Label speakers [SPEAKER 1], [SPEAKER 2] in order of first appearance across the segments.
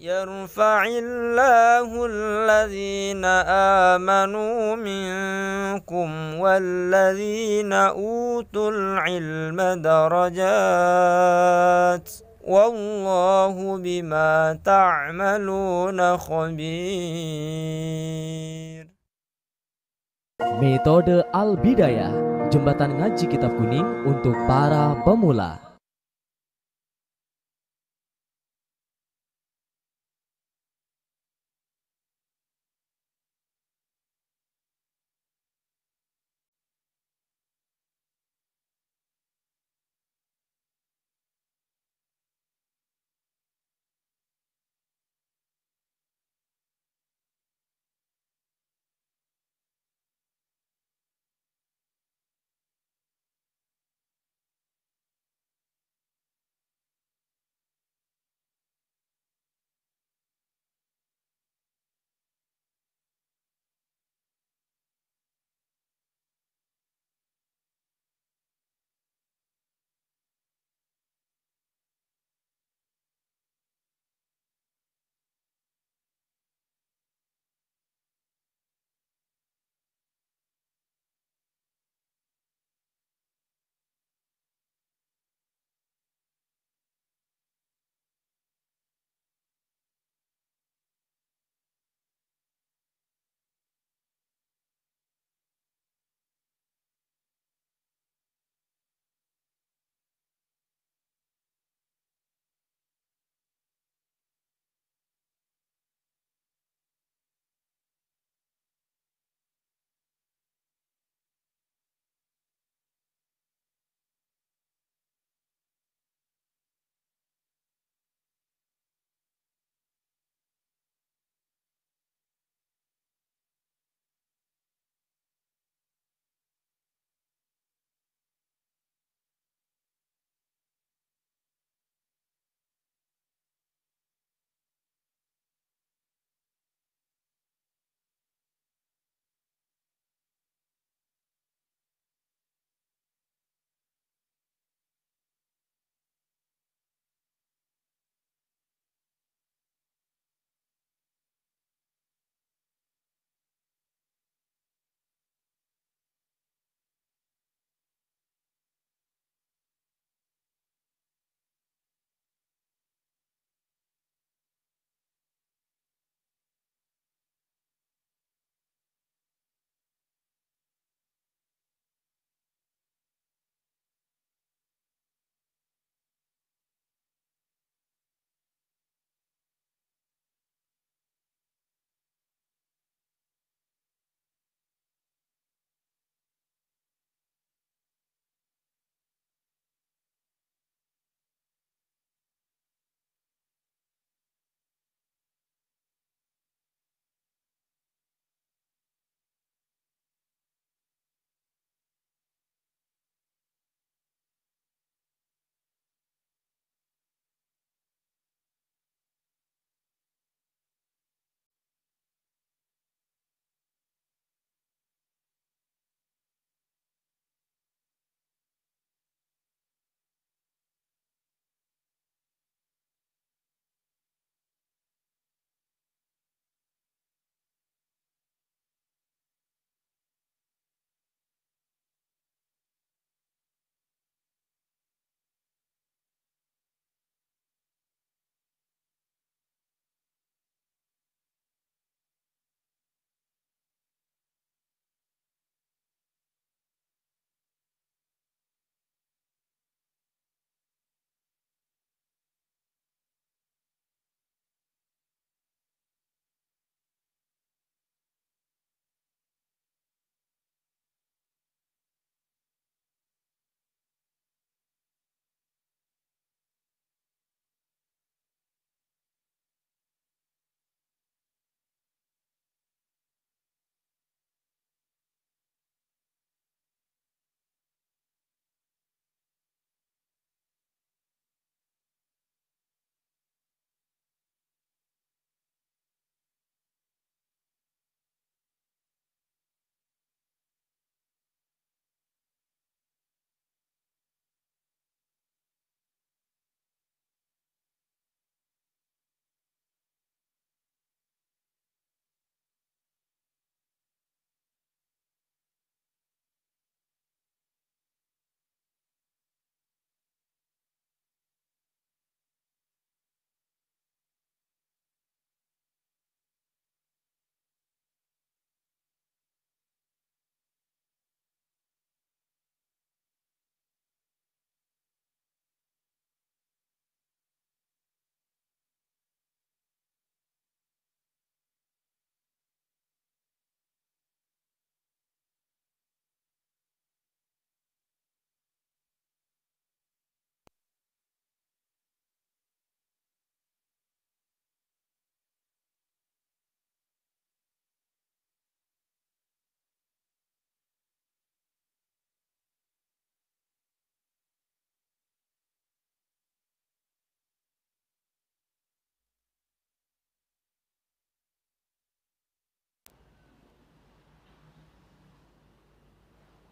[SPEAKER 1] يرفع الله الذين آمنوا منكم والذين أوتوا العلم درجات والله بما تعملون خبير.
[SPEAKER 2] Metode Al-Bidayah, jembatan ngaji kitab kuning untuk para pemula.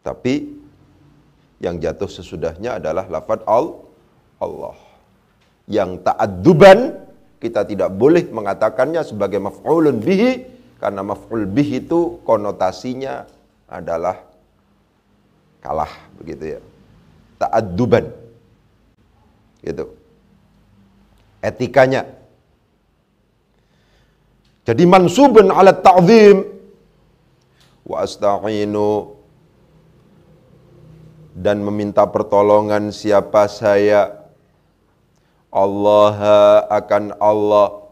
[SPEAKER 3] Tapi yang jatuh sesudahnya adalah lafadz Allah. Yang ta'adduban, kita tidak boleh mengatakannya sebagai maf'ulun bihi, karena maf'ul bihi itu konotasinya adalah kalah, begitu ya. Ta'adduban. Gitu. Etikanya. Jadi mansubun ala ta'zim wa asta'inu, dan meminta pertolongan siapa saya, Allah akan Allah,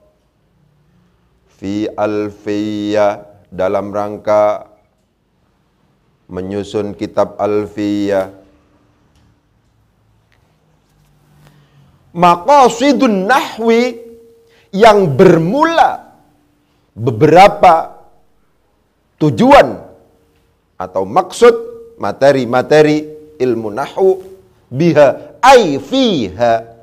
[SPEAKER 3] fi alfiyah, dalam rangka menyusun kitab alfiyah. Maqasidun nahwi, yang bermula beberapa tujuan atau maksud materi-materi ilmu nahwu, biha ay fiha,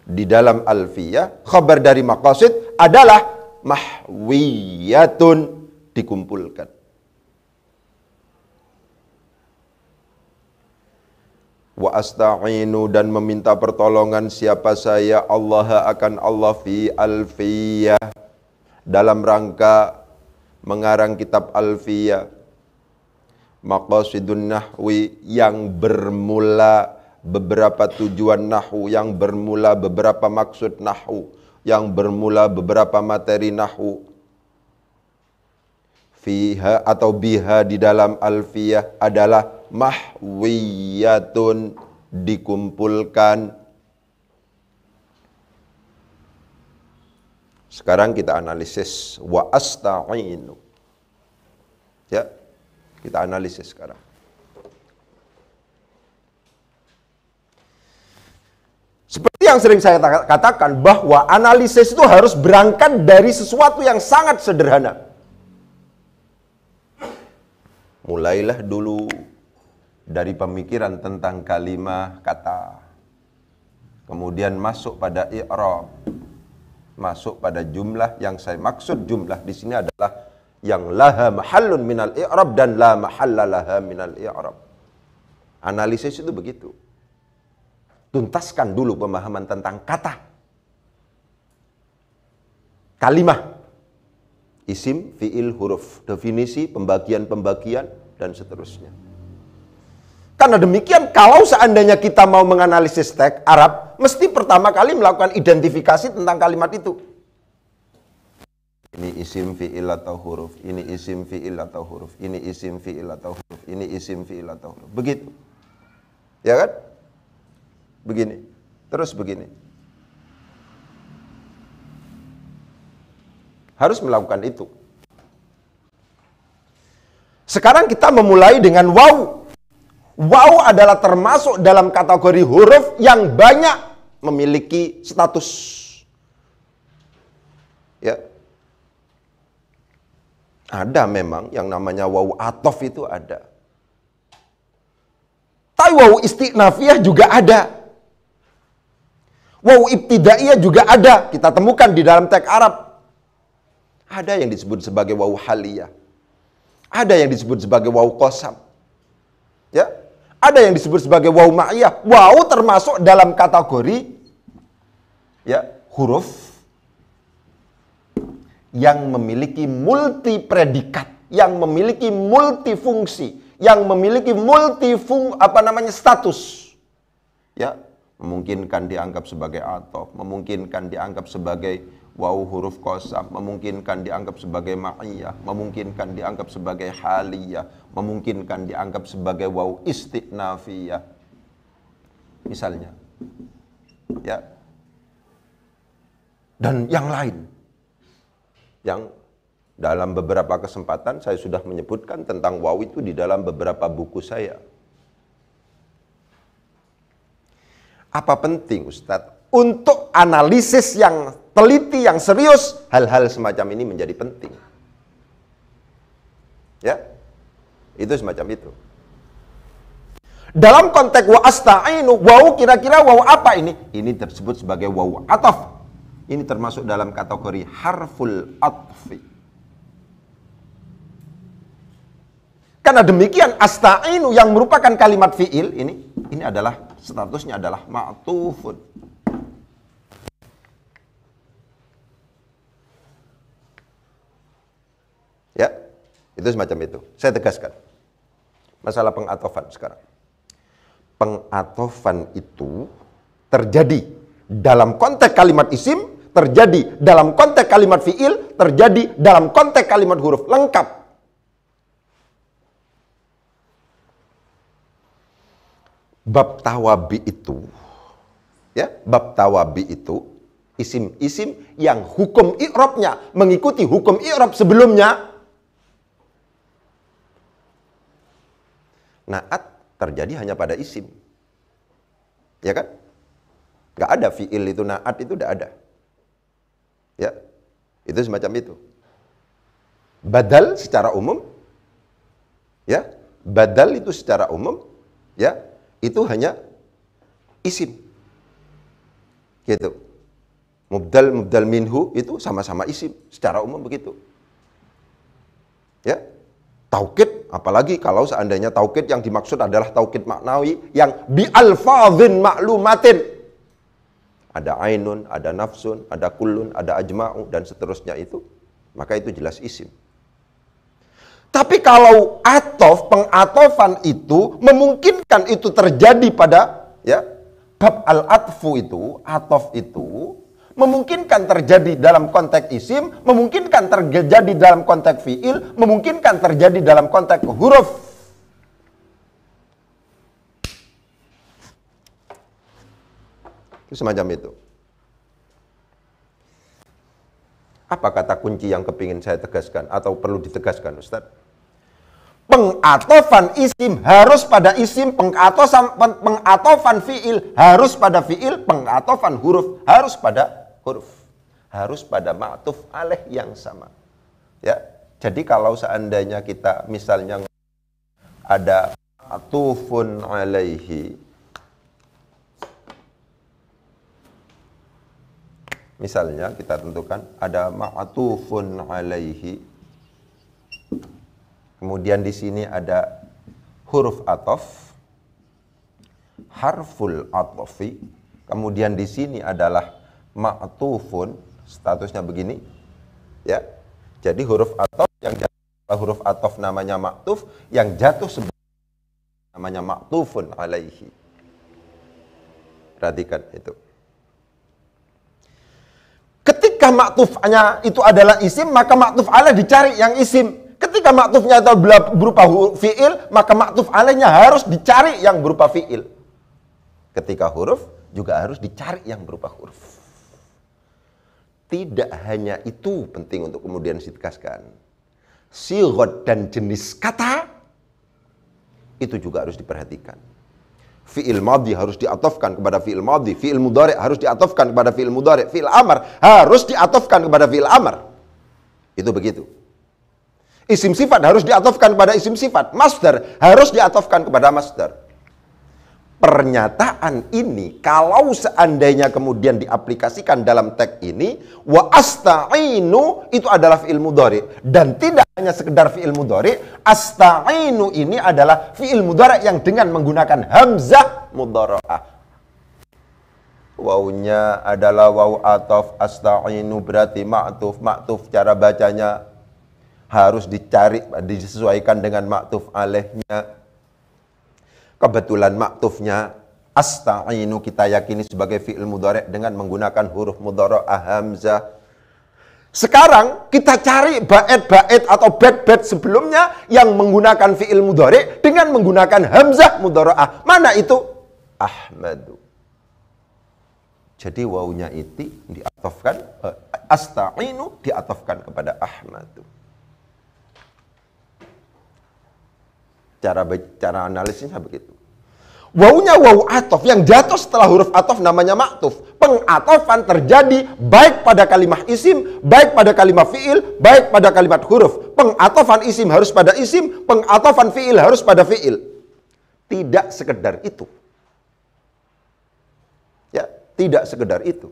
[SPEAKER 3] di dalam alfiyah, khabar dari maqasid adalah mahwiyatun, dikumpulkan. Wa asta'inu, dan meminta pertolongan siapa saya, Allah akan Allah, fi alfiyah, dalam rangka mengarang kitab alfiyah. Maqasidun nahwi, yang bermula beberapa tujuan nahwu, yang bermula beberapa maksud nahwu, yang bermula beberapa materi nahwu. Fiha atau biha, di dalam alfiyah adalah mahwiyatun, dikumpulkan. Sekarang kita analisis wa asta'inu. Ya, kita analisis sekarang. Seperti yang sering saya katakan, bahwa analisis itu harus berangkat dari sesuatu yang sangat sederhana. Mulailah dulu dari pemikiran tentang kalimah kata, kemudian masuk pada i'rab, masuk pada jumlah. Yang saya maksud jumlah di sini adalah yang laha mahallun minal i'rab dan la mahalla laha minal i'rab. Analisis itu begitu. Tuntaskan dulu pemahaman tentang kata, kalimah, isim, fi'il, huruf, definisi, pembagian-pembagian, dan seterusnya. Karena demikian, kalau seandainya kita mau menganalisis teks Arab, mesti pertama kali melakukan identifikasi tentang kalimat itu. Ini isim, fi'il, atau huruf. Ini isim, fi'il, atau huruf. Ini isim, fi'il, atau huruf. Ini isim, fi'il, atau huruf. Begitu. Ya kan? Begini. Terus begini. Harus melakukan itu. Sekarang kita memulai dengan waw. Waw adalah termasuk dalam kategori huruf yang banyak memiliki status. Ya. Ada memang yang namanya waw atof, itu ada. Tapi waw istinafiyah juga ada. Waw ibtidaiyah juga ada. Kita temukan di dalam teks Arab. Ada yang disebut sebagai waw haliyah. Ada yang disebut sebagai waw qasam. Ya. Ada yang disebut sebagai waw ma'iyah. Waw termasuk dalam kategori ya, huruf yang memiliki multi predikat, yang memiliki multifungsi, yang memiliki status. Ya, memungkinkan dianggap sebagai atof, memungkinkan dianggap sebagai waw huruf qasam, memungkinkan dianggap sebagai ma'iyah, memungkinkan dianggap sebagai haliyah, memungkinkan dianggap sebagai waw istinafiyah. Misalnya. Ya. Dan yang lain. Yang dalam beberapa kesempatan saya sudah menyebutkan tentang waw itu di dalam beberapa buku saya. Apa penting Ustadz? Untuk analisis yang teliti, yang serius, hal-hal semacam ini menjadi penting. Ya, itu semacam itu. Dalam konteks wa asta'inu, waw kira-kira waw apa ini? Ini tersebut sebagai waw ataf. Ini termasuk dalam kategori harful atfi. Karena demikian asta'inu yang merupakan kalimat fi'il ini adalah statusnya adalah ma'tufun. Ya, itu semacam itu. Saya tegaskan. Masalah pengatofan sekarang. Pengatofan itu terjadi dalam konteks kalimat isim, terjadi dalam konteks kalimat fi'il, terjadi dalam konteks kalimat huruf, lengkap. Bab tawabi itu, ya, bab tawabi itu isim-isim yang hukum i'rabnya mengikuti hukum i'rab sebelumnya. Naat terjadi hanya pada isim. Ya kan? Nggak ada fi'il itu, naat itu tidak ada. Ya, itu semacam itu. Badal secara umum, ya, badal itu secara umum, ya, itu hanya isim. Gitu. Mubdal minhu itu sama-sama isim, secara umum begitu. Ya. Taukid, apalagi kalau seandainya taukid yang dimaksud adalah taukid maknawi yang bi alfadhin ma'lumatin. Ada ainun, ada nafsun, ada kullun, ada ajma'u, dan seterusnya itu. Maka itu jelas isim. Tapi kalau atof, pengatofan itu memungkinkan itu terjadi pada, ya, bab al-atfu itu, atof itu, memungkinkan terjadi dalam konteks isim, memungkinkan terjadi dalam konteks fi'il, memungkinkan terjadi dalam konteks huruf. Itu semacam itu. Apa kata kunci yang kepingin saya tegaskan atau perlu ditegaskan, Ustaz? Pengatofan isim harus pada isim, pengatofan fi'il harus pada fi'il, pengatofan huruf harus pada huruf. Harus pada ma'tuf alaih yang sama. Ya. Jadi kalau seandainya kita misalnya ada ma'tufun alaihi, misalnya kita tentukan ada ma'tufun alaihi, kemudian di sini ada huruf atof, harful atofi, kemudian di sini adalah ma'tufun, statusnya begini, ya. Jadi huruf atof yang jatuh, huruf atof namanya ma'tuf, yang jatuh namanya ma'tufun alaihi. Perhatikan itu. Ketika ma'tufnya itu adalah isim, maka ma'tuf alaih dicari yang isim. Ketika ma'tufnya itu berupa fi'il, maka ma'tuf alaihnya harus dicari yang berupa fi'il. Ketika huruf, juga harus dicari yang berupa huruf. Tidak hanya itu penting untuk kemudian ditegaskan. Sighah dan jenis kata, itu juga harus diperhatikan. Fi'il madhi harus diatofkan kepada fi'il madhi, fi'il mudhari harus diatofkan kepada fi'il mudhari, fi'il amar harus diatofkan kepada fi'il amar. Itu begitu. Isim sifat harus diatofkan kepada isim sifat, masdar harus diatofkan kepada masdar. Pernyataan ini kalau seandainya kemudian diaplikasikan dalam teks ini, wa asta'inu itu adalah fi'il mudhari, dan tidak hanya sekedar fi'il mudhari, asta'inu ini adalah fi'il mudhari yang dengan menggunakan hamzah mudhara'ah. Wawunya adalah waw atof, asta'inu berarti ma'tuf. Ma'tuf cara bacanya harus dicari, disesuaikan dengan ma'tuf alaihnya. Kebetulan maktufnya asta'inu kita yakini sebagai fi'il mudhari dengan menggunakan huruf mudhara'ah hamzah. Sekarang kita cari bait-bait atau bait-bait sebelumnya yang menggunakan fi'il mudhari dengan menggunakan hamzah mudhara'ah. Mana itu? Ahmadu. Jadi wawunya itu diatofkan, asta'inu diatofkan kepada Ahmadu. Cara analisisnya begitu. Wawunya wawu atof yang jatuh setelah huruf atof namanya ma'tuf. Pengatofan terjadi baik pada kalimat isim, baik pada kalimat fi'il, baik pada kalimat huruf. Pengatofan isim harus pada isim, pengatofan fi'il harus pada fi'il. Tidak sekedar itu. Ya, tidak sekedar itu.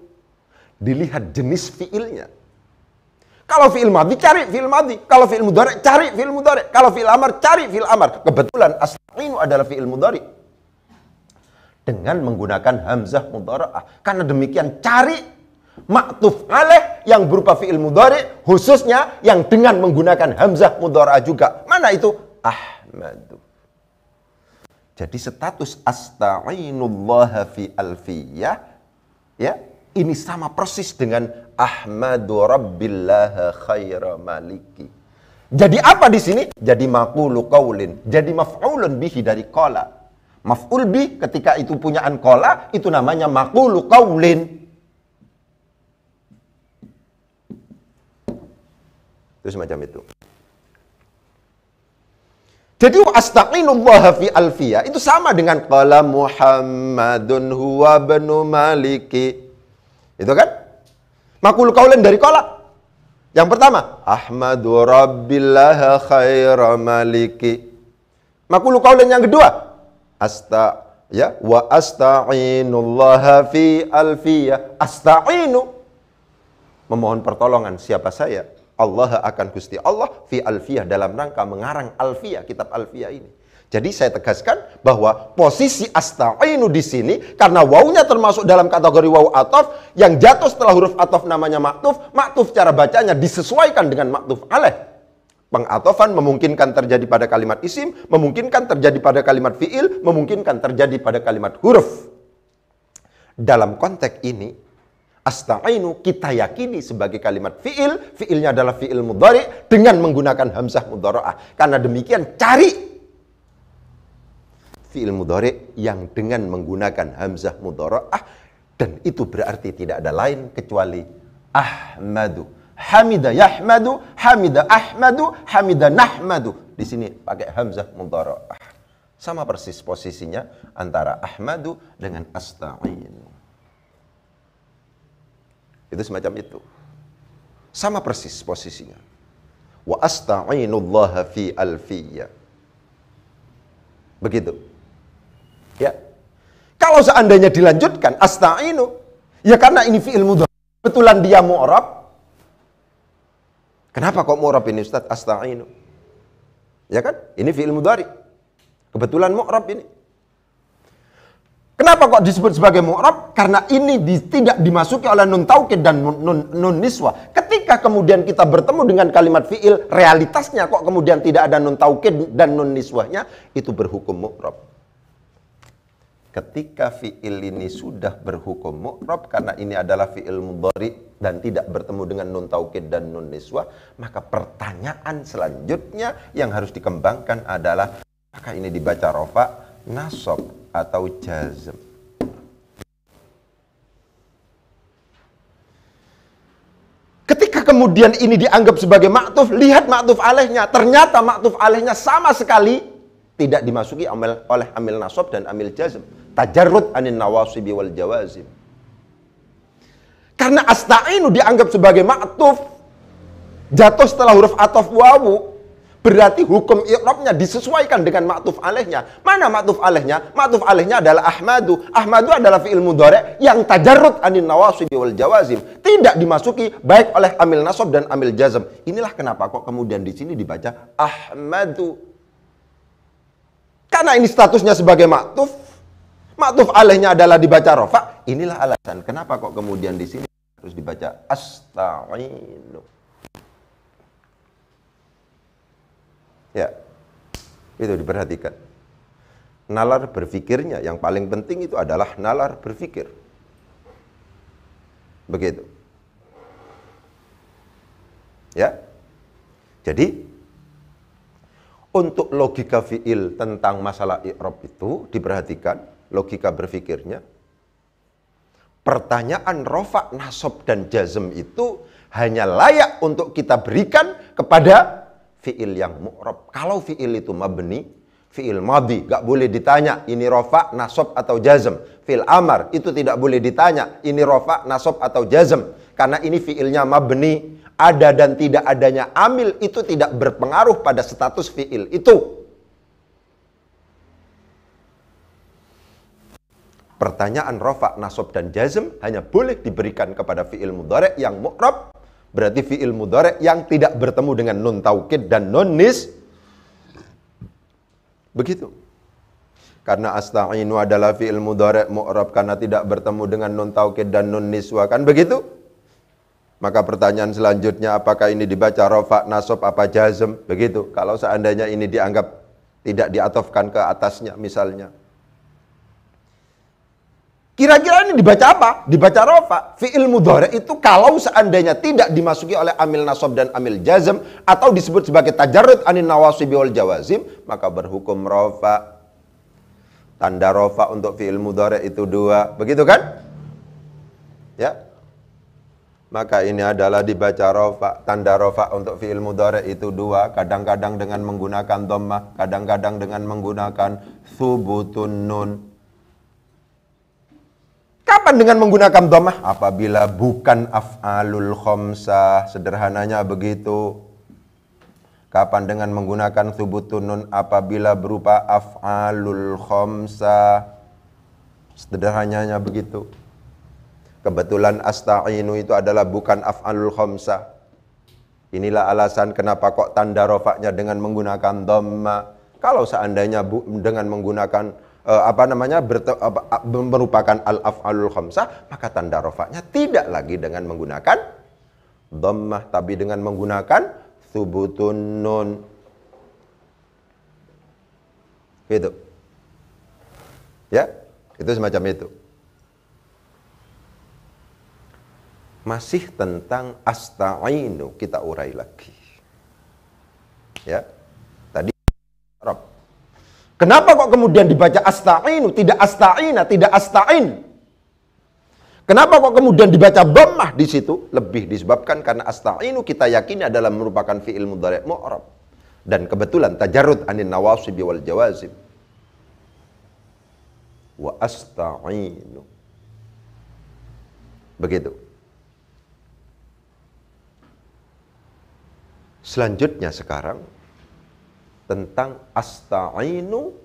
[SPEAKER 3] Dilihat jenis fi'ilnya. Kalau fi'il madhi, cari fi'il madhi. Kalau fi'il mudhari, cari fi'il mudhari. Kalau fi'il amar, cari fi'il amar. Kebetulan asta'inu adalah fi'il mudhari. Dengan menggunakan hamzah mudhara'ah. Karena demikian cari ma'tuf alaih yang berupa fi'il mudhari, khususnya yang dengan menggunakan hamzah mudhara'ah juga. Mana itu? Ahmadu. Jadi status asta'inullaha fi alfiyah, ya, ini sama persis dengan ahmadu rabbillaha khaira maliki. Jadi apa di sini? Jadi maqulu qaulin, jadi maf'ulun bihi dari qala. Maf'ul bih ketika itu punyaan qala, itu namanya maqulu qaulin. Itu semacam itu. Jadi asta'inullaha fi alfiyah itu sama dengan qala Muhammadun huwa ibnu maliki. Itu kan? Maqul qaulin dari qala. Yang pertama, ahmadu rabbillaha khaira maliki. Maqul qaulin yang kedua, wa asta'inullaha fi alfiyah. Asta'inu, memohon pertolongan siapa saya? Allah akan Gusti Allah fi alfiyah, dalam rangka mengarang alfiyah, kitab alfiyah ini. Jadi saya tegaskan bahwa posisi asta'inu di sini karena wawunya termasuk dalam kategori wawu ataf yang jatuh setelah huruf ataf namanya ma'tuf. Ma'tuf cara bacanya disesuaikan dengan ma'tuf alaih. Pengatofan memungkinkan terjadi pada kalimat isim, memungkinkan terjadi pada kalimat fi'il, memungkinkan terjadi pada kalimat huruf. Dalam konteks ini asta'inu kita yakini sebagai kalimat fi'il, fi'ilnya adalah fi'il mudhari dengan menggunakan hamzah mudhara'ah. Karena demikian cari fi'il mudhari yang dengan menggunakan hamzah mudhara'ah, dan itu berarti tidak ada lain kecuali ahmadu. Hamida yahmadu, hamida ahmadu, hamida nahmadu. Di sini pakai hamzah mudhara'ah. Sama persis posisinya antara ahmadu dengan asta'inu. Itu semacam itu. Sama persis posisinya. Wa asta'inullaha fi alfiyah. Begitu. Ya. Kalau seandainya dilanjutkan asta'inu, ya karena ini fi'il mudhari, kebetulan dia mu'rab. Kenapa kok mu'rab ini Ustaz? Asta'inu. Ya kan? Ini fi'il mudhari. Kebetulan mu'rab ini. Kenapa kok disebut sebagai mu'rab? Karena ini tidak dimasuki oleh nun taukid dan nun niswah. Ketika kemudian kita bertemu dengan kalimat fi'il, realitasnya kok kemudian tidak ada nun taukid dan nun niswahnya, itu berhukum mu'rab. Ketika fi'il ini sudah berhukum mu'rab, karena ini adalah fi'il mudhari dan tidak bertemu dengan nun taukid dan nun niswah, maka pertanyaan selanjutnya yang harus dikembangkan adalah, apakah ini dibaca rofa, nasab, atau jazm. Ketika kemudian ini dianggap sebagai ma'tuf, lihat ma'tuf alaihnya. Ternyata ma'tuf alaihnya sama sekali tidak dimasuki oleh amil nasab dan amil jazm. Tajarrud anin nawasibi wal jawazim. Karena asta'inu dianggap sebagai ma'tuf, jatuh setelah huruf ataf wawu, berarti hukum i'rabnya disesuaikan dengan ma'tuf alaihnya. Mana ma'tuf alaihnya? Ma'tuf alaihnya adalah ahmadu. Ahmadu adalah fi'il mudhari yang tajarrud anin nawasib wal jawazim. Tidak dimasuki baik oleh amil nasab dan amil jazm. Inilah kenapa kok kemudian di sini dibaca ahmadu. Karena ini statusnya sebagai ma'tuf. Ma'tuf alaihnya adalah dibaca rofa. Inilah alasan kenapa kok kemudian di sini harus dibaca asta'inu. Ya, itu diperhatikan. Nalar berfikirnya, yang paling penting itu adalah nalar berfikir. Begitu. Ya. Jadi, untuk logika fi'il tentang masalah i'rab itu diperhatikan, logika berfikirnya. Pertanyaan rofa, nasab, dan jazm itu hanya layak untuk kita berikan kepada fi'il yang mu'rab. Kalau fi'il itu mabni, fi'il madhi, gak boleh ditanya ini rofa, nasab, atau jazm. Fi'il amar, itu tidak boleh ditanya ini rofa, nasab, atau jazm. Karena ini fi'ilnya mabni. Ada dan tidak adanya amil itu tidak berpengaruh pada status fi'il itu. Pertanyaan rofa, nasab, dan jazm hanya boleh diberikan kepada fi'il mudhari yang mu'rab Berarti fi'il mudhari' yang tidak bertemu dengan nun taukid dan nun nis. Begitu. Karena asta'inu adalah fi'il mudhari' mu'rab karena tidak bertemu dengan nun taukid dan nun niswa, kan begitu? Maka pertanyaan selanjutnya, apakah ini dibaca rafa, nasab, apa jazm? Begitu. Kalau seandainya ini dianggap tidak diatofkan ke atasnya misalnya. Kira-kira ini dibaca apa? Dibaca rafa. Fi'il mudhari' itu kalau seandainya tidak dimasuki oleh amil nasab dan amil jazm atau disebut sebagai tajarrud anin nawasibi wal jawazim, maka berhukum rafa. Tanda rafa untuk fi'il mudhari' itu 2. Begitu kan? Ya. Maka ini adalah dibaca rafa. Tanda rafa untuk fi'il mudhari' itu 2. Kadang-kadang dengan menggunakan dhammah, kadang-kadang dengan menggunakan thubutun nun. Kapan dengan menggunakan dhammah? Apabila bukan af'alul khamsah, sederhananya begitu. Kapan dengan menggunakan thubutun nun? Apabila berupa af'alul khamsah, sederhananya begitu. Kebetulan asta'inu itu adalah bukan af'alul khamsah. Inilah alasan kenapa kok tanda rofaknya dengan menggunakan dhamma. Kalau seandainya dengan menggunakan merupakan al-af'alul khamsah, maka tanda rofaknya tidak lagi dengan menggunakan dhammah, tapi dengan menggunakan thubutun nun. Gitu. Ya, itu semacam itu. Masih tentang asta'inu kita urai lagi. Ya. Tadi Arab. Kenapa kok kemudian dibaca asta'inu, tidak asta'ina, tidak asta'in? Kenapa kok kemudian dibaca dhammah di situ? Lebih disebabkan karena asta'inu kita yakini adalah merupakan fi'il mudhari' mu'rab. Dan kebetulan tajarrud anin nawasibi wal jawazim. Wa asta'inu. Begitu. Selanjutnya sekarang tentang asta'inu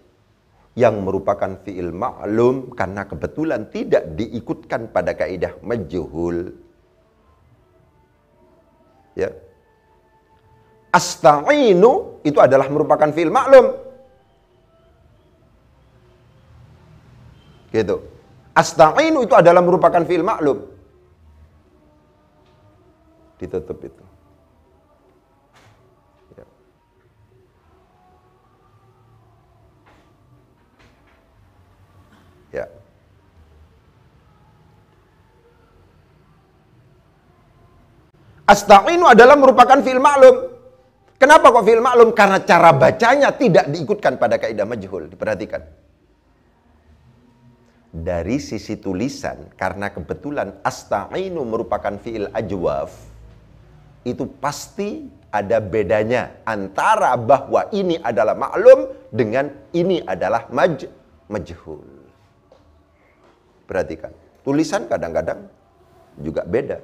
[SPEAKER 3] yang merupakan fi'il ma'lum karena kebetulan tidak diikutkan pada kaidah majhul. Ya. Asta'inu itu adalah merupakan fi'il ma'lum. Gitu. Asta'inu itu adalah merupakan fi'il ma'lum. Ditutup itu. Ya. Asta'inu adalah merupakan fi'il ma'lum. Kenapa kok fi'il ma'lum? Karena cara bacanya tidak diikutkan pada kaidah majhul. Diperhatikan. Dari sisi tulisan, karena kebetulan asta'inu merupakan fi'il ajwaf, itu pasti ada bedanya antara bahwa ini adalah ma'lum dengan ini adalah majhul. Perhatikan, tulisan kadang-kadang juga beda.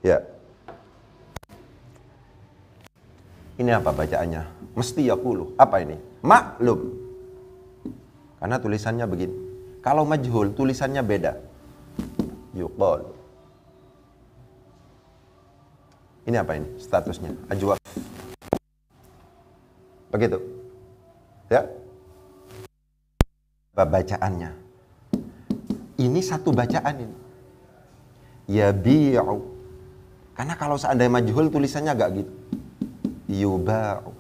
[SPEAKER 3] Ya. Ini apa bacaannya? Mesti yaqulu. Apa ini? Maklum. Karena tulisannya begini. Kalau majhul, tulisannya beda. Yuqal. Ini apa ini? Statusnya. Ajwaf. Begitu. Ya. Bacaannya. Ini satu bacaan ini. Yabi'u. Karena kalau seandainya majhul tulisannya agak gitu. Yuba'u.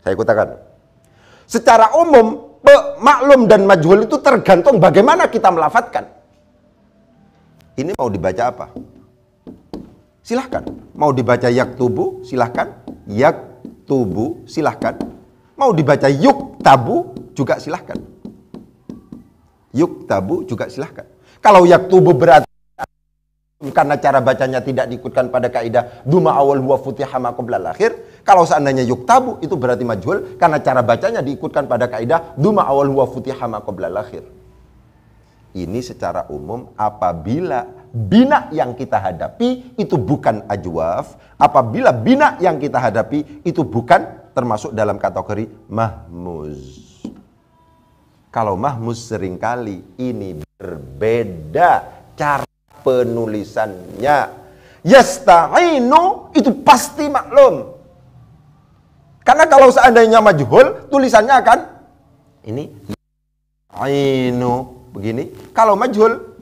[SPEAKER 3] Saya katakan. Secara umum, maklum dan majhul itu tergantung bagaimana kita melafadzkan. Ini mau dibaca apa? Silahkan. Mau dibaca yaktubu, silahkan. Yaktubu, silahkan. Mau dibaca yuktabu, juga silahkan. Yuktabu, juga silahkan. Kalau yaktubu berarti karena cara bacanya tidak diikutkan pada kaidah duma awal huwa futiha ma qabla al-akhir. Kalau seandainya yuktabu, itu berarti majhul karena cara bacanya diikutkan pada kaidah duma awal huwa futiha ma qabla al-akhir. Ini secara umum apabila bina yang kita hadapi itu bukan ajwaf, apabila bina yang kita hadapi itu bukan termasuk dalam kategori mahmuz. Kalau mahmuz seringkali ini berbeda cara penulisannya. Yasta'inu itu pasti maklum. Karena kalau seandainya majhul, tulisannya akan ini ainu begini. Kalau majhul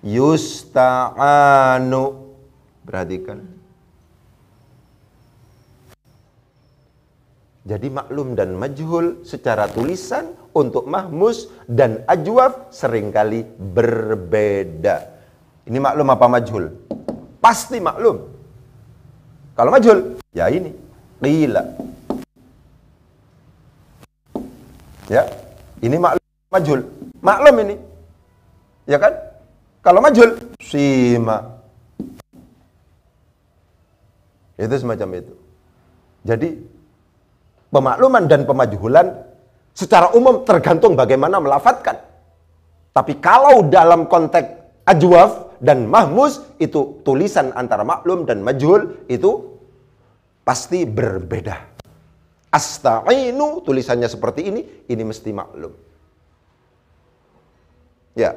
[SPEAKER 3] yusta'anu. Perhatikan. Jadi maklum dan majhul secara tulisan untuk mahmuz dan ajwaf seringkali berbeda. Ini maklum apa majhul? Pasti maklum. Kalau majhul, ya ini qila. Ya, ini maklum majhul. Maklum ini. Ya kan? Kalau majhul, sima. Itu semacam itu. Jadi pemakluman dan pemajhulan secara umum tergantung bagaimana melafatkan. Tapi kalau dalam konteks ajwaf dan mahmuz itu tulisan antara maklum dan majhul itu pasti berbeda. Asta'inu tulisannya seperti ini mesti maklum. Ya.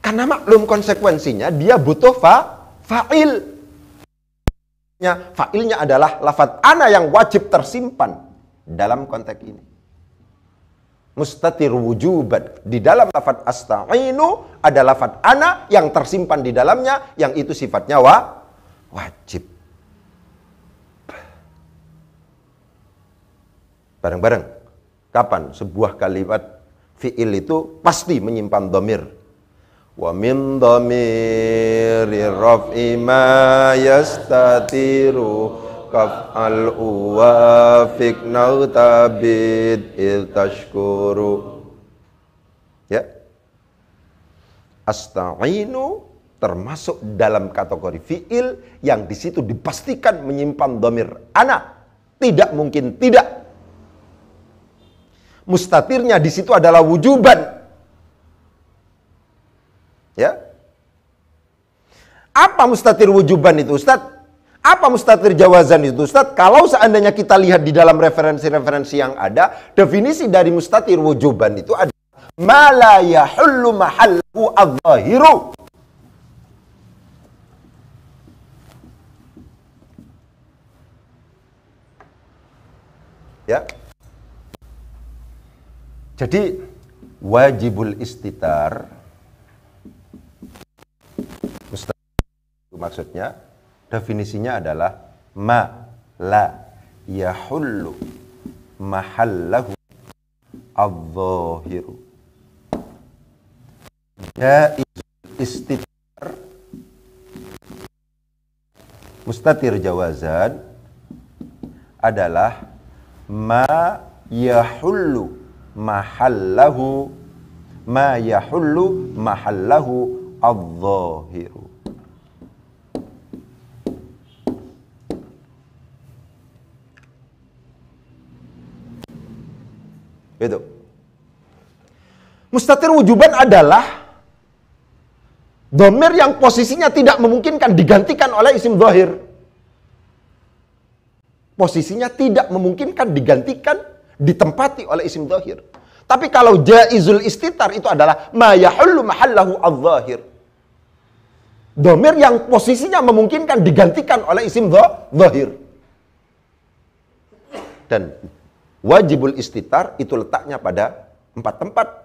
[SPEAKER 3] Karena maklum konsekuensinya dia butuh fa'il. Fa'ilnya adalah lafadz ana yang wajib tersimpan dalam konteks ini. Mustatir wujuban. Di dalam lafadz asta'inu ada lafadz ana yang tersimpan di dalamnya, yang itu sifatnya wajib. Bareng-bareng. Kapan sebuah kalimat fi'il itu pasti menyimpan dhamir? Wa min dhamiri raf'i ma yastatiru kaf'al uwafik nautabid iltashkuru. Ya. Asta'inu termasuk dalam kategori fi'il yang di situ dipastikan menyimpan dhamir ana. Tidak mungkin tidak. Mustatirnya di situ adalah wujuban. Ya. Apa mustatir wujuban itu, Ustaz? Apa mustatir jawazan itu, Ustaz? Kalau seandainya kita lihat di dalam referensi-referensi yang ada, definisi dari mustatir wujuban itu adalah ma la yahullu mahallahu adh-dhahiru. Ya. Jadi wajibul istitar maksudnya definisinya adalah ma la yahullu mahallahu adh-dhahiru. Jaizul istitar mustatir jawazan adalah ma yahullu mahallahu adh-dhahiru. Itu. Mustatir wujuban adalah dhamir yang posisinya tidak memungkinkan digantikan oleh isim dhahir. Posisinya tidak memungkinkan digantikan, ditempati oleh isim dhahir. Tapi kalau jaizul istitar itu adalah ma yahullu mahallahu adh-dhahir. Dhamir yang posisinya memungkinkan digantikan oleh isim dhahir. Dan wajibul istitar itu letaknya pada 4 tempat.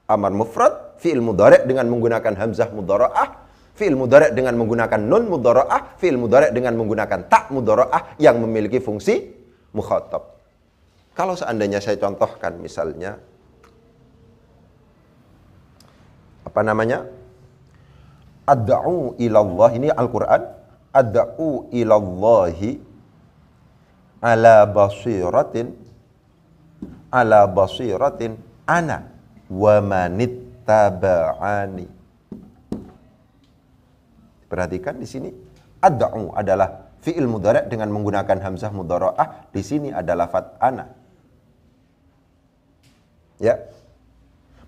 [SPEAKER 3] Amar mufrad, fi'il mudhari' dengan menggunakan hamzah mudhara'ah, fi'il mudhari' dengan menggunakan nun mudhara'ah, fi'il mudhari' dengan menggunakan ta mudhara'ah yang memiliki fungsi mukhatab. Kalau seandainya saya contohkan misalnya apa namanya? Ad'u ilallah, ini Al-Qur'an, ad'u ilallahi ala basiratin ana wa manittaba'ani. Perhatikan di sini ad'u adalah fi'il mudhari' dengan menggunakan hamzah mudhara'ah, di sini ada lafadz ana. Ya.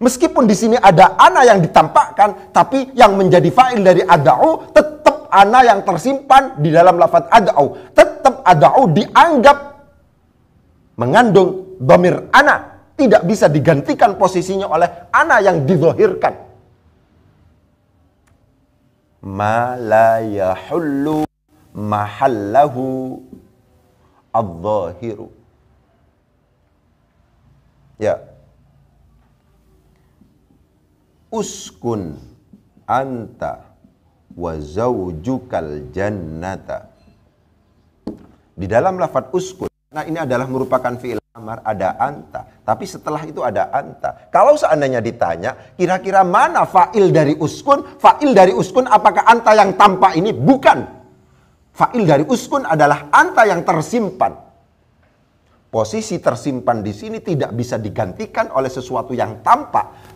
[SPEAKER 3] Meskipun di sini ada ana yang ditampakkan, tapi yang menjadi fa'il dari ad'u tetap ana yang tersimpan di dalam lafaz ad'u. Tetap ad'u dianggap mengandung dhamir ana, tidak bisa digantikan posisinya oleh ana yang didhahirkan. Ma la yahullu mahallahu adh-dhahiru. Ya. Uskun anta wa zaujukal jannata. Di dalam lafaz uskun, nah ini adalah merupakan fi'il amar, ada anta. Tapi setelah itu ada anta. Kalau seandainya ditanya, kira-kira mana fa'il dari uskun? Fa'il dari uskun apakah anta yang tampak ini? Bukan. Fa'il dari uskun adalah anta yang tersimpan. Posisi tersimpan di sini tidak bisa digantikan oleh sesuatu yang tampak.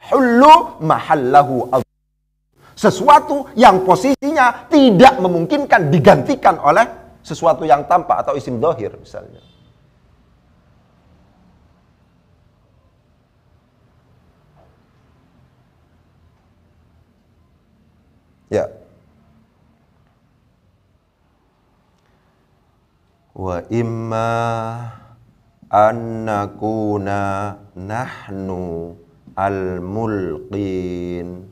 [SPEAKER 3] Hullu mahallahu. Sesuatu yang posisinya tidak memungkinkan digantikan oleh sesuatu yang tampak atau isim dhahir misalnya. Ya. Wa imma an nakuna nahnu al-mulqin.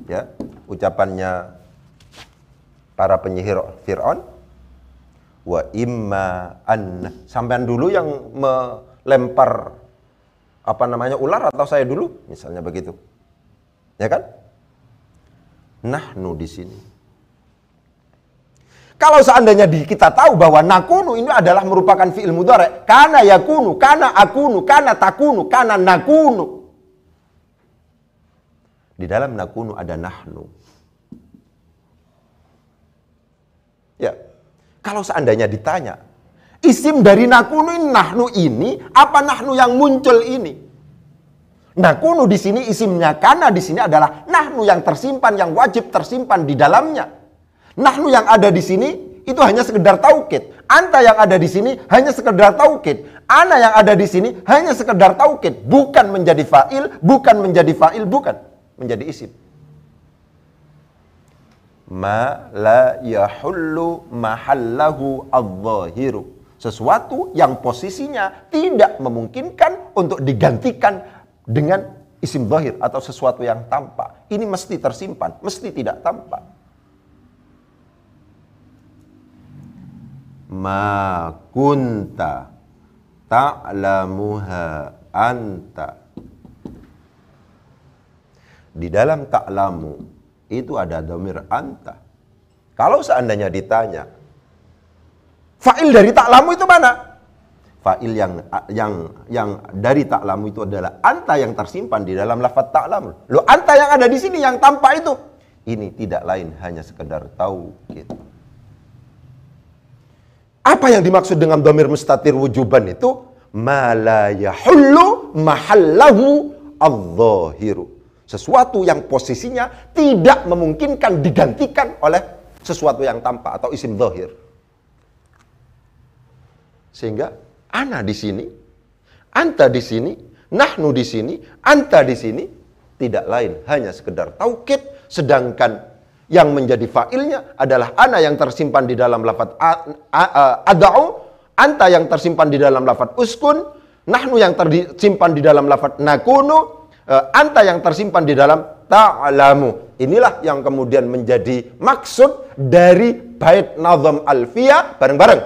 [SPEAKER 3] Ya, ucapannya para penyihir Fir'aun. Wa imma an, sampean dulu yang melempar ular atau saya dulu? Misalnya begitu. Ya kan? Nahnu di sini. Kalau seandainya kita tahu bahwa nakunu ini adalah merupakan fi'il mudhari', kana yakunu, kana akunu, kana takunu, kana nakunu. Di dalam nakunu ada nahnu. Ya. Kalau seandainya ditanya, isim dari nakunu ini, nahnu ini, apa nahnu yang muncul ini? Nakunu di sini isimnya, kana di sini adalah nahnu yang tersimpan, yang wajib tersimpan di dalamnya. Nahnu yang ada di sini itu hanya sekedar taukid. Anta yang ada di sini hanya sekedar taukid. Ana yang ada di sini hanya sekedar taukid, bukan menjadi fa'il, bukan menjadi fa'il, bukan menjadi isim. Ma la yahullu mahallahu adh-dhahiru. Sesuatu yang posisinya tidak memungkinkan untuk digantikan dengan isim dhahir atau sesuatu yang tampak. Ini mesti tersimpan, mesti tidak tampak. Ma kunta ta'lamuha anta. Di dalam ta'lamu itu ada dhamir anta. Kalau seandainya ditanya, fa'il dari ta'lamu itu mana? Fa'il yang dari ta'lamu itu adalah anta yang tersimpan di dalam lafaz ta'lamu. Loh, anta yang ada di sini yang tampak itu, ini tidak lain hanya sekedar taukid. Apa yang dimaksud dengan dhamir mustatir wujuban itu? Ma la yahullu mahallahu adh-dhahiru. Sesuatu yang posisinya tidak memungkinkan digantikan oleh sesuatu yang tampak atau isim dhahir. Sehingga ana di sini, anta di sini, nahnu di sini, anta di sini tidak lain hanya sekedar taukid, sedangkan yang menjadi fa'ilnya adalah ana yang tersimpan di dalam lafaz ad'u, anta yang tersimpan di dalam lafaz uskun, nahnu yang tersimpan di dalam lafaz nakunu, anta yang tersimpan di dalam ta'lamu. Inilah yang kemudian menjadi maksud dari bait nazam alfiyah bareng-bareng.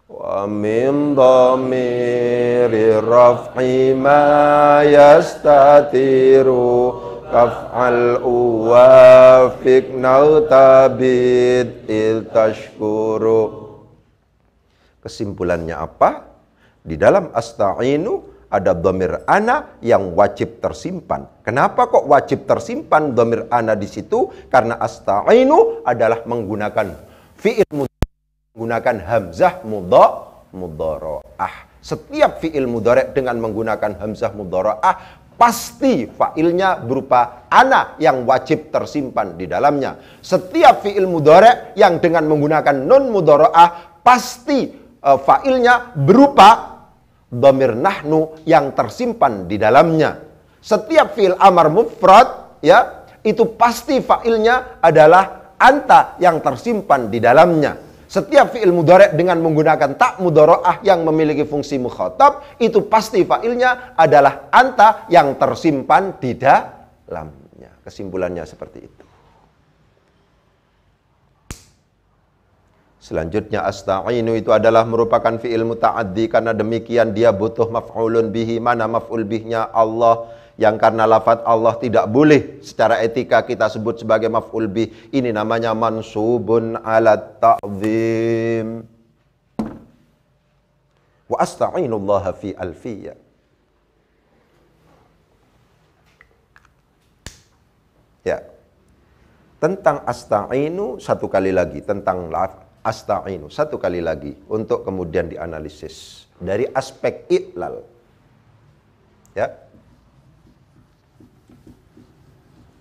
[SPEAKER 3] Wa min dhamiri raf'i ma yastatiru kaf'al uwafik nautabid iltashkuru. Kesimpulannya apa? Di dalam asta'inu ada dhamir ana yang wajib tersimpan. Kenapa kok wajib tersimpan dhamir ana di situ? Karena asta'inu adalah menggunakan fi'il menggunakan hamzah mudhara'ah. Setiap fi'il mudhari' dengan menggunakan hamzah mudhara'ah pasti fa'ilnya berupa ana yang wajib tersimpan di dalamnya. Setiap fi'il mudhari' yang dengan menggunakan nun mudhara'ah pasti fa'ilnya berupa dhamir nahnu yang tersimpan di dalamnya. Setiap fi'il amar mufrad, ya, itu pasti fa'ilnya adalah anta yang tersimpan di dalamnya. Setiap fi'il mudhari' dengan menggunakan tak mudhara'ah yang memiliki fungsi mukhatab, itu pasti fa'ilnya adalah anta yang tersimpan di dalamnya. Kesimpulannya seperti itu. Selanjutnya asta'inu itu adalah merupakan fi'il muta'addi, karena demikian dia butuh maf'ulun bihi. Mana maf'ul bihnya? Allah, yang karena lafaz Allah tidak boleh secara etika kita sebut sebagai maf'ul bih. Ini namanya mansubun ala ta'zim. Wa asta'inullaha fi alfiyah. Ya. Tentang asta'inu satu kali lagi, tentang asta'inu satu kali lagi untuk kemudian dianalisis dari aspek i'lal. Ya.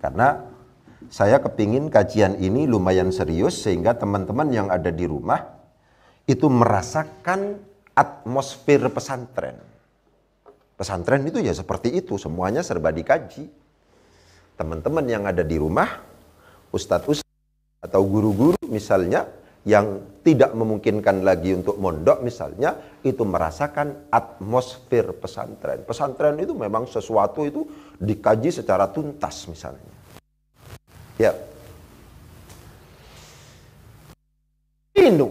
[SPEAKER 3] Karena saya kepingin kajian ini lumayan serius sehingga teman-teman yang ada di rumah itu merasakan atmosfer pesantren. Pesantren itu ya seperti itu, semuanya serba dikaji. Teman-teman yang ada di rumah, ustadz-ustadz atau guru-guru misalnya, yang tidak memungkinkan lagi untuk mondok misalnya, itu merasakan atmosfer pesantren. Pesantren itu memang sesuatu itu dikaji secara tuntas misalnya. Ya. Ini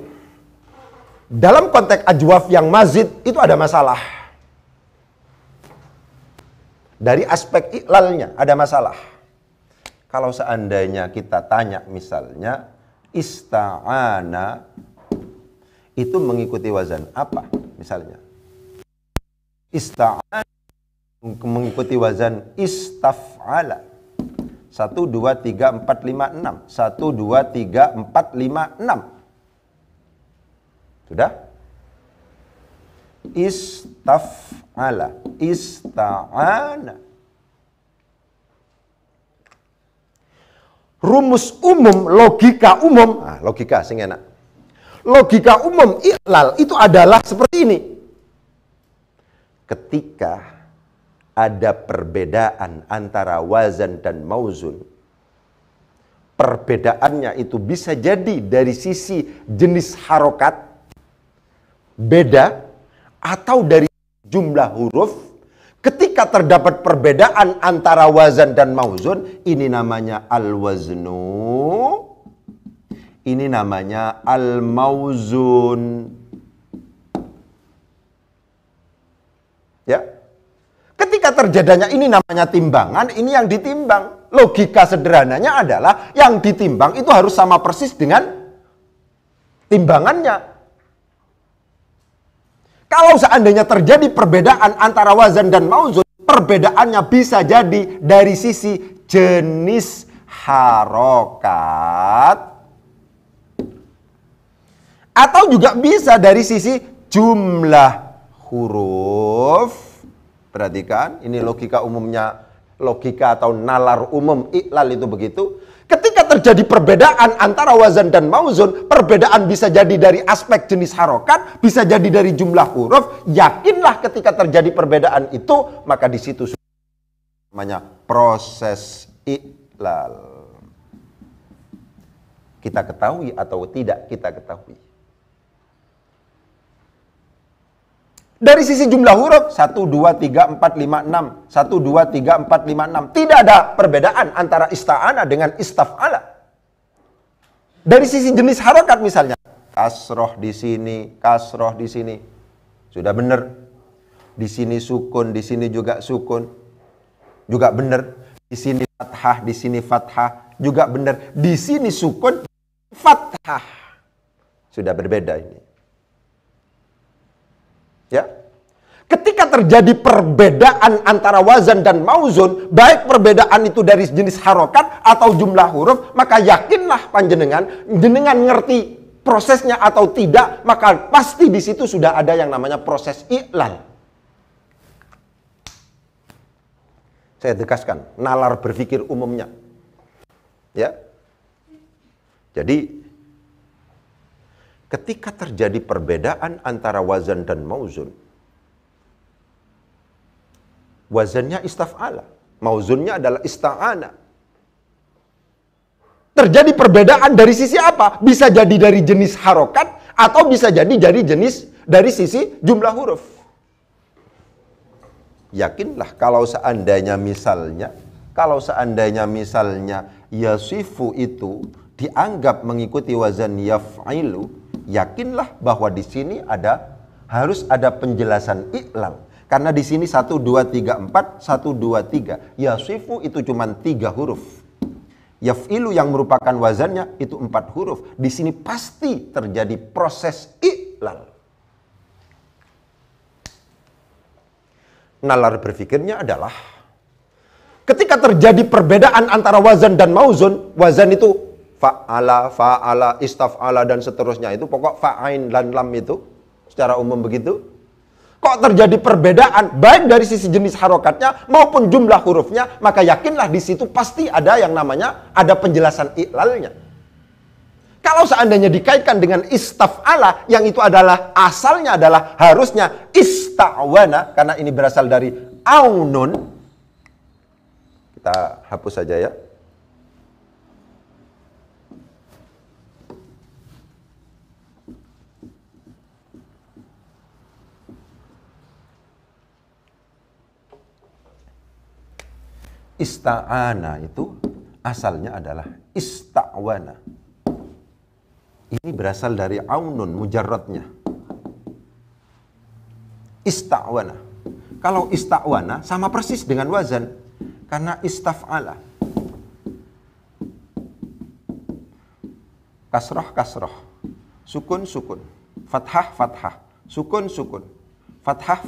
[SPEAKER 3] dalam konteks ajwaf yang mazid itu ada masalah. Dari aspek iklalnya ada masalah. Kalau seandainya kita tanya misalnya, ista'ana itu mengikuti wazan apa misalnya? Ista'ana mengikuti wazan istaf'ala. 1, 2, 3, 4, 5, 6. 1, 2, 3, 4, 5, 6. Sudah? Istaf'ala, ista'ana. Rumus umum, logika umum, logika sing enak. Logika umum i'lal itu adalah seperti ini. Ketika ada perbedaan antara wazan dan mauzun, perbedaannya itu bisa jadi dari sisi jenis harokat beda atau dari jumlah huruf. Ketika terdapat perbedaan antara wazan dan mauzun, ini namanya al-waznu, ini namanya al-mauzun. Ya. Ketika terjadinya ini namanya timbangan, ini yang ditimbang. Logika sederhananya adalah yang ditimbang itu harus sama persis dengan timbangannya. Kalau seandainya terjadi perbedaan antara wazan dan mauzun, perbedaannya bisa jadi dari sisi jenis harokat, atau juga bisa dari sisi jumlah huruf. Perhatikan, ini logika umumnya, logika atau nalar umum i'lal itu begitu. Ketika terjadi perbedaan antara wazan dan mauzun, perbedaan bisa jadi dari aspek jenis harokat, bisa jadi dari jumlah huruf. Yakinlah ketika terjadi perbedaan itu, maka di situ namanya proses i'lal. Kita ketahui atau tidak kita ketahui. Dari sisi jumlah huruf, 1, 2, 3, 4, 5, 6. 1, 2, 3, 4, 5, 6. Tidak ada perbedaan antara ista'ana dengan istaf'ala. Dari sisi jenis harokat misalnya. Kasroh di sini, kasroh di sini. Sudah benar. Di sini sukun, di sini juga sukun. Juga benar. Di sini fathah, di sini fathah. Juga benar. Di sini sukun, fathah. Sudah berbeda ini. Ya. Ketika terjadi perbedaan antara wazan dan mauzun, baik perbedaan itu dari jenis harokat atau jumlah huruf, maka yakinlah panjenengan, jenengan ngerti prosesnya atau tidak, maka pasti di situ sudah ada yang namanya proses i'lal. Saya tegaskan, nalar berpikir umumnya. Ya. Jadi ketika terjadi perbedaan antara wazan dan mauzun, wazannya istaf'ala. Mauzunnya adalah ista'ana. Terjadi perbedaan dari sisi apa? Bisa jadi dari jenis harokat atau bisa jadi dari sisi jumlah huruf. Yakinlah kalau seandainya misalnya yasifu itu dianggap mengikuti wazan yaf'ilu, yakinlah bahwa di sini harus ada penjelasan i'lal. Karena di sini 1 2 3 4 1 2 3. Yasifu itu cuma 3 huruf. Yaf'ilu yang merupakan wazannya itu 4 huruf. Di sini pasti terjadi proses i'lal. Nalar berpikirnya adalah ketika terjadi perbedaan antara wazan dan mauzun, wazan itu fa'ala, istaf'ala dan seterusnya, itu pokok fa'ain dan lam itu secara umum begitu. Kok terjadi perbedaan baik dari sisi jenis harokatnya maupun jumlah hurufnya, maka yakinlah di situ pasti ada yang namanya ada penjelasan i'lalnya. Kalau seandainya dikaitkan dengan istaf'ala yang itu adalah asalnya adalah harusnya ista'wana, karena ini berasal dari aunun. Kita hapus saja ya. Ista'ana itu asalnya adalah ista'wana. Ini berasal dari aunun mujarradnya. Ista'wana. Kalau ista'wana sama persis dengan wazan. Karena istaf'ala. Kasroh. Sukun. Fathah. Sukun. Fathah.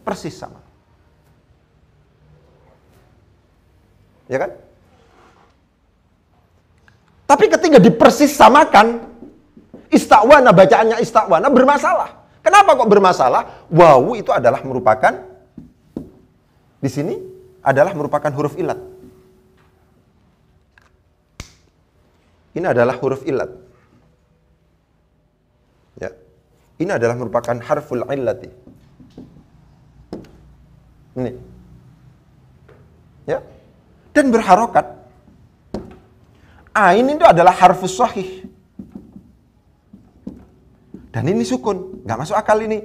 [SPEAKER 3] Persis sama. Ya kan? Tapi ketika dipersis samakan, ista'wana, bacaannya ista'wana bermasalah. Kenapa kok bermasalah? Wawu itu adalah merupakan, di sini adalah merupakan huruf ilat. Ini adalah huruf ilat. Ya. Ini adalah merupakan harful illati. Ini. Ya. Dan berharokat. Ain itu adalah harfus sahih. Dan ini sukun. Nggak masuk akal ini.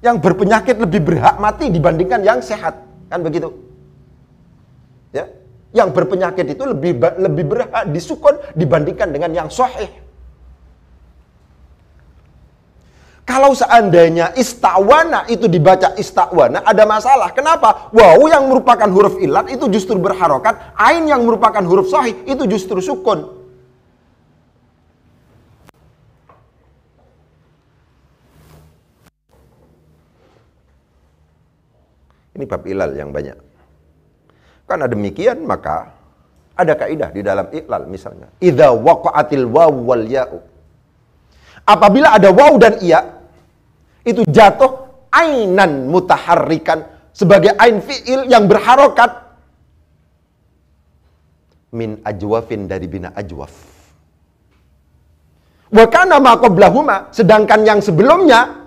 [SPEAKER 3] Yang berpenyakit lebih berhak mati dibandingkan yang sehat. Kan begitu. Ya. Yang berpenyakit itu lebih berhak disukun dibandingkan dengan yang sahih. Kalau seandainya ista'wana itu dibaca ista'wana, ada masalah. Kenapa? Wawu yang merupakan huruf ilat itu justru berharokat, ain yang merupakan huruf sahih itu justru sukun. Ini bab ilal yang banyak. Karena demikian maka ada kaidah di dalam iklal misalnya. Idza waqa'atil wawu wal ya'u. Apabila ada wawu dan iya, itu jatuh ainan mutaharrikan sebagai ain fi'il yang berharokat min ajwafin dari bina ajwaf. Wa kana ma qablahuma, sedangkan yang sebelumnya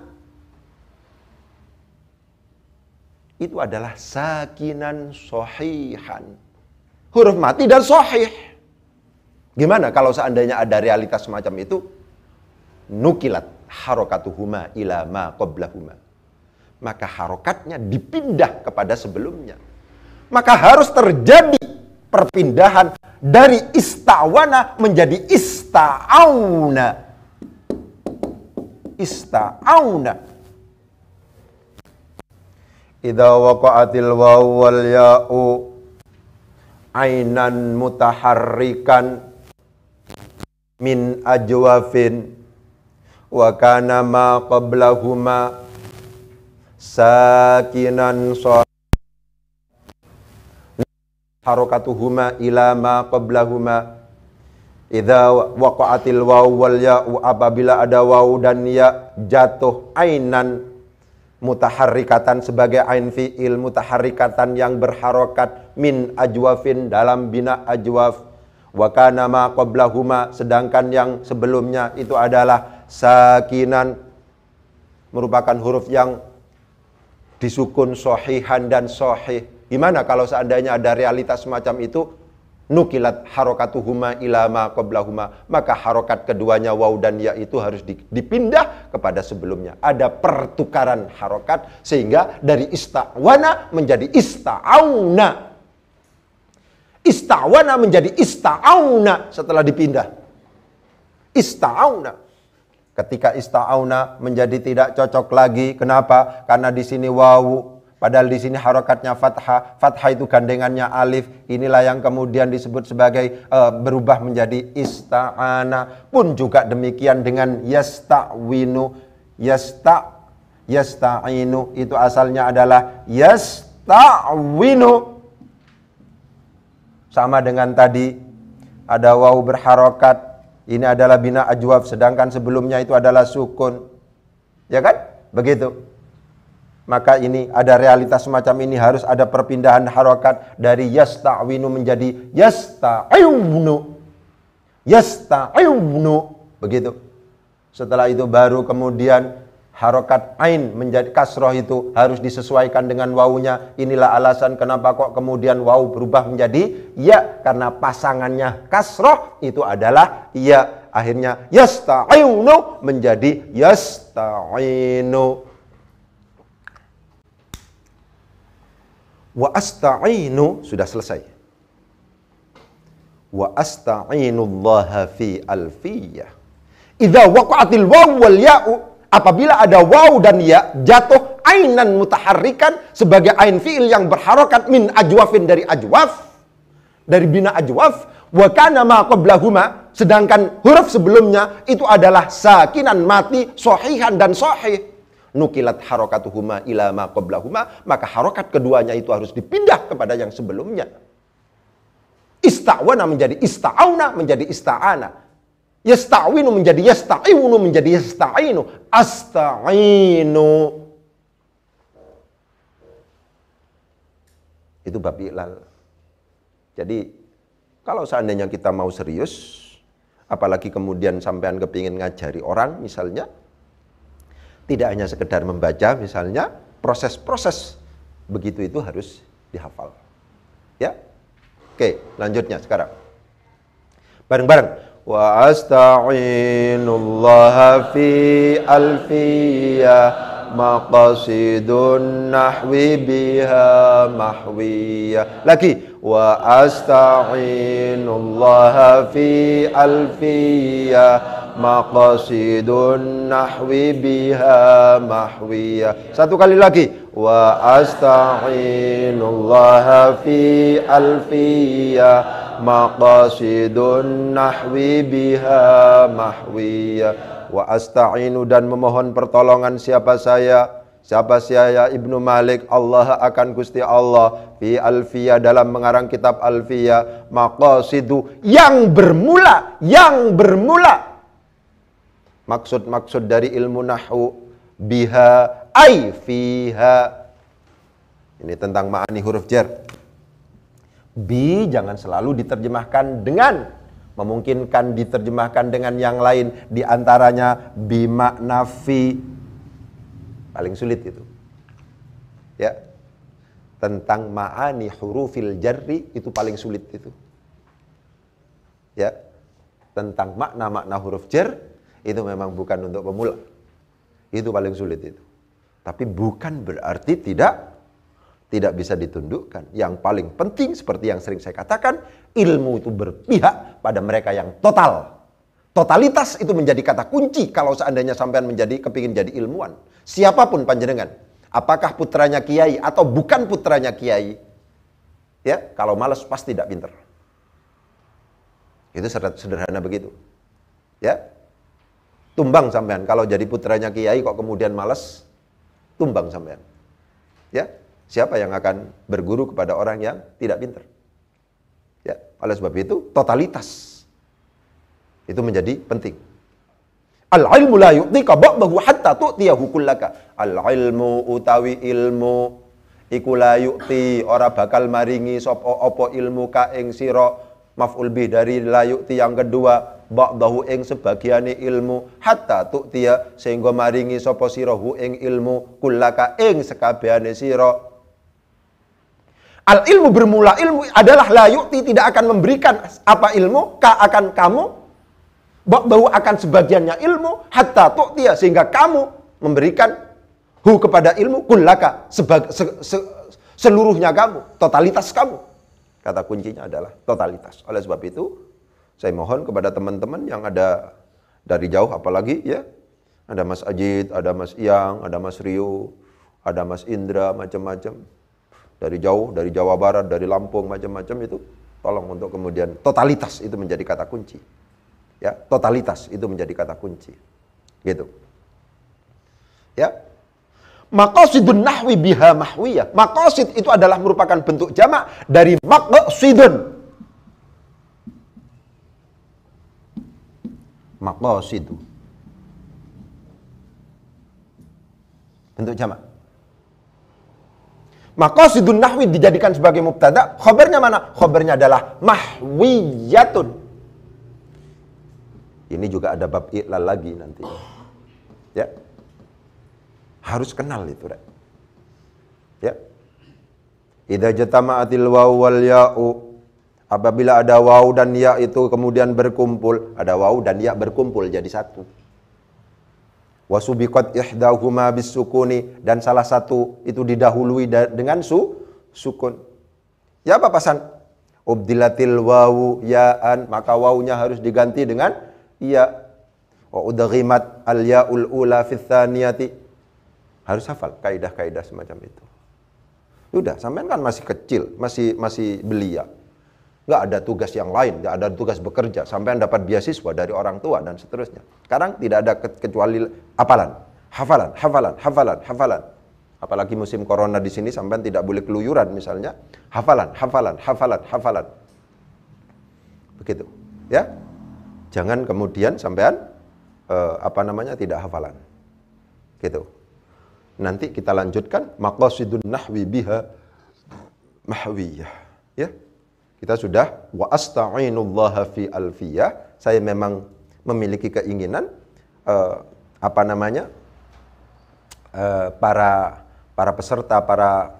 [SPEAKER 3] itu adalah sakinan sahihan. Huruf mati dan sahih. Gimana kalau seandainya ada realitas semacam itu? Nukilat harokatuhuma ila ma qablahuma. Maka harokatnya dipindah kepada sebelumnya. Maka harus terjadi perpindahan dari ista'wana menjadi ista'auna. Ista'auna. Idza waqa'atil wawu wal ya'u ainan mutaharrikan min ajwafin wa kana ma qablahuma sakinan harokatuhuma ila ma qablahuma. Idza waqa'atil wawu wal ya'u, apabila ada wawu dan ya jatuh ainan mutaharrikatan sebagai ain fi'il mutaharrikatan yang berharokat min ajwafin dalam bina ajwaf. Wa kana ma qablahuma, sedangkan yang sebelumnya itu adalah sakinan merupakan huruf yang disukun sohihan dan sohih. Gimana kalau seandainya ada realitas semacam itu? Nukilat harokatuhuma ila ma qablahuma, maka harokat keduanya waw dan ya itu harus dipindah kepada sebelumnya. Ada pertukaran harokat sehingga dari ista'wana menjadi ista'auna. Ista'wana menjadi ista'auna setelah dipindah. Ista'auna. Ketika ista'auna menjadi tidak cocok lagi. Kenapa? Karena di sini wawu. Padahal di sini harokatnya fathah. Fathah itu gandengannya alif. Inilah yang kemudian disebut sebagai berubah menjadi ista'ana. Pun juga demikian dengan yasta'winu. Yasta'inu itu asalnya adalah yasta'winu. Sama dengan tadi ada wawu berharokat. Ini adalah bina ajwaf. Sedangkan sebelumnya itu adalah sukun. Ya kan? Begitu. Maka ini ada realitas semacam ini, harus ada perpindahan harokat dari yasta'winu menjadi yasta'ibnu. Yasta'ibnu. Begitu. Setelah itu baru kemudian harokat ain menjadi kasroh itu harus disesuaikan dengan wawunya. Inilah alasan kenapa kok kemudian wawu berubah menjadi ya. Karena pasangannya kasroh itu adalah ya. Akhirnya yasta'ibnu menjadi yasta'inu. Wa asta'inu sudah selesai. Wa asta'inullaha fi alfiyah. Idza waqa'atil waw wal ya'u, apabila ada waw dan ya jatuh ainan mutaharrikan sebagai ain fi'il yang berharokat min ajwafin dari ajwaf, dari bina ajwaf, wa kana ma qablahuma, sedangkan huruf sebelumnya itu adalah sakinan mati sohihan dan sohih. Nukilat harokatuhuma ila ma qablahuma, maka harokat keduanya itu harus dipindah kepada yang sebelumnya. Ista'wana menjadi ista'auna menjadi ista'ana. Yasta'winu menjadi yasta'inu menjadi yasta'inu. Asta'inu. Itu bab i'lal. Jadi kalau seandainya kita mau serius, apalagi kemudian sampean kepingin ngajari orang misalnya, tidak hanya sekedar membaca misalnya, proses-proses begitu itu harus dihafal. Ya. Oke, lanjutnya sekarang. Bareng-bareng. Wa asta'inullaha fi alfiyah maqasidun nahwi biha mahwiyah. Lagi. Wa asta'inullaha fi alfiyah maqasidun nahwi biha mahwiyah. Satu kali lagi. Wa asta'inullaha fi alfiyah maqasidun nahwi biha mahwiyah. Wa asta'inu dan memohon pertolongan siapa saya Ibnu Malik, Allah akan Gusti Allah fi alfiyah dalam mengarang kitab alfiyah maqasidu yang bermula maksud dari ilmu nahwu biha ay fiha. Ini tentang ma'ani huruf jar. Bi jangan selalu diterjemahkan dengan, memungkinkan diterjemahkan dengan yang lain, di antaranya bi makna fi. Paling sulit itu. Ya. Tentang ma'ani hurufil jarri itu paling sulit itu. Ya. Tentang makna-makna huruf jar itu memang bukan untuk pemula. Itu paling sulit itu. Tapi bukan berarti tidak bisa ditundukkan. Yang paling penting seperti yang sering saya katakan, ilmu itu berpihak pada mereka yang total. Totalitas itu menjadi kata kunci kalau seandainya sampean kepingin jadi ilmuwan. Siapapun panjenengan, apakah putranya kiai atau bukan putranya kiai, ya kalau malas pasti tidak pinter. Itu sederhana begitu. Ya, tumbang sampean kalau jadi putranya kiai kok kemudian malas, tumbang sampean. Ya, siapa yang akan berguru kepada orang yang tidak pinter? Ya, oleh sebab itu totalitas itu menjadi penting. Al-ilmu la yu'tika ba'dahu hatta tu'tiyahu kullaka. Al-ilmu utawi ilmu iku la yu'ti ora bakal maringi sapa apa ilmu ka ing sira. Maf'ul bih dari la yu'ti yang kedua. ba'dahu ing sebagiane ilmu hatta tu'tiya sehingga maringi sapa sira hu ing ilmu kullaka ing sekabehane sira. Al ilmu bermula ilmu adalah la yu'ti tidak akan memberikan apa ilmu ka akan kamu ba'dahu akan sebagiannya ilmu hatta tu'tiya sehingga kamu memberikan hu kepada ilmu kullaka seluruhnya kamu, totalitas kamu. Kata kuncinya adalah totalitas. Oleh sebab itu, saya mohon kepada teman-teman yang ada dari jauh, apalagi ya, ada Mas Ajid, ada Mas Iyang, ada Mas Rio, ada Mas Indra, macam-macam. Dari jauh, dari Jawa Barat, dari Lampung, macam-macam itu, tolong untuk kemudian totalitas itu menjadi kata kunci. Ya, totalitas itu menjadi kata kunci. Gitu. Ya. Maqasidun nahwi biha mahwiyah. Maqasid itu adalah merupakan bentuk jamak dari maqsidun. Maqasidu. Bentuk jamak. Maqasidun nahwi dijadikan sebagai mubtada. Khabarnya mana? Khabarnya adalah mahwiyatun. Ini juga ada bab i'lal lagi nanti. Ya. Harus kenal itu, Rek. Ya. Idza jatama'atil waw wal ya'u. Apabila ada waw dan ya itu kemudian berkumpul, ada waw dan ya berkumpul jadi satu. Wa subiqat ihdahuma bisukuni dan salah satu itu didahului dengan sukun. Ya apa pasan? Ubdilatil wawu ya'an, maka wawunya harus diganti dengan ya. Wa udghimat al ya'ul ula fi tsaniyati. Harus hafal kaidah-kaidah semacam itu. Udah, sampean kan masih kecil, masih belia. Nggak ada tugas yang lain, nggak ada tugas bekerja. Sampean dapat beasiswa dari orang tua dan seterusnya. Sekarang tidak ada kecuali hafalan. Apalagi musim corona di sini, sampean tidak boleh keluyuran misalnya. Hafalan. Begitu, ya. Jangan kemudian sampean tidak hafalan. Gitu. Nanti kita lanjutkan maqasidun nahwi biha mahwiyah. Ya. Kita sudah wa asta'inullaha fi alfiyah. Saya memang memiliki keinginan para peserta, para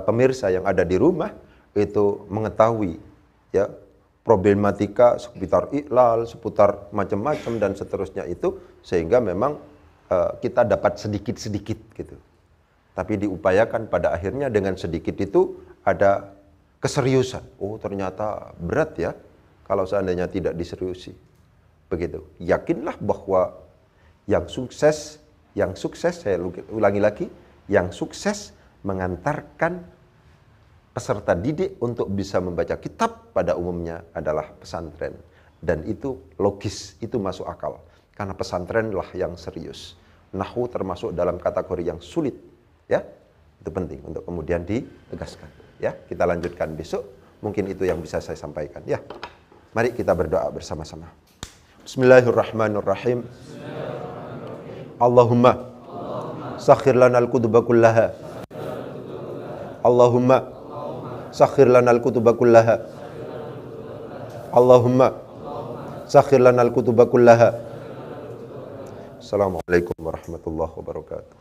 [SPEAKER 3] pemirsa yang ada di rumah itu mengetahui ya problematika seputar iqlal, seputar macam-macam dan seterusnya itu sehingga memang kita dapat sedikit-sedikit gitu. Tapi diupayakan pada akhirnya dengan sedikit itu ada keseriusan. Oh ternyata berat ya kalau seandainya tidak diseriusi. Begitu. Yakinlah bahwa yang sukses saya ulangi lagi, yang sukses mengantarkan peserta didik untuk bisa membaca kitab pada umumnya adalah pesantren. Dan itu logis, itu masuk akal. Karena pesantrenlah yang serius. Nahwu termasuk dalam kategori yang sulit, ya. Itu penting untuk kemudian ditegaskan, ya. Kita lanjutkan besok. Mungkin itu yang bisa saya sampaikan, ya. Mari kita berdoa bersama-sama. Bismillahirrahmanirrahim. Allahumma sakhir lana al-kutuba kullaha. Allahumma sakhir lana al-kutuba kullaha. Allahumma sakhir lana al-kutuba kullaha. Assalamualaikum warahmatullahi wabarakatuh.